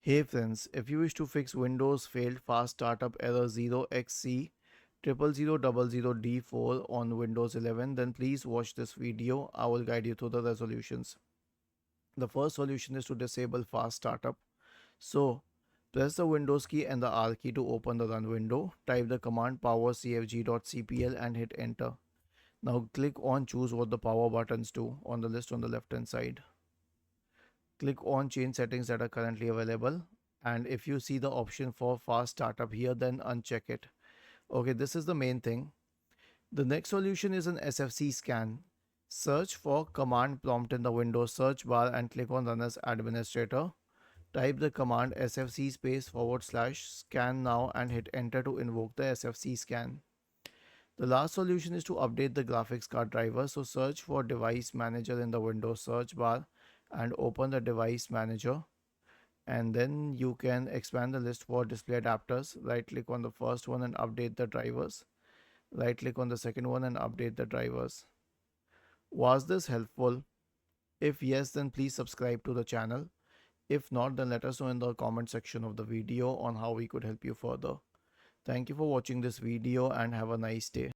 Hey friends, if you wish to fix Windows failed fast startup error 0xC00000D4 on Windows 11, then please watch this video. I will guide you through the resolutions. The first solution is to disable fast startup. So press the Windows key and the R key to open the run window. Type the command power cfg.cpl and hit enter. Now click on choose what the power buttons do on the list on the left hand side. Click on change settings that are currently available, and if you see the option for fast startup here, then uncheck it. Okay, this is the main thing. The next solution is an SFC scan. Search for command prompt in the Windows search bar and click on run as administrator. Type the command sfc /scan now and hit enter to invoke the SFC scan. The last solution is to update the graphics card driver. So search for device manager in the Windows search bar and open the device manager, and then you can expand the list for display adapters. Right click on the first one and update the drivers. Right click on the second one and update the drivers. Was this helpful? If yes, then please subscribe to the channel. If not, then let us know in the comment section of the video on how we could help you further. Thank you for watching this video and have a nice day.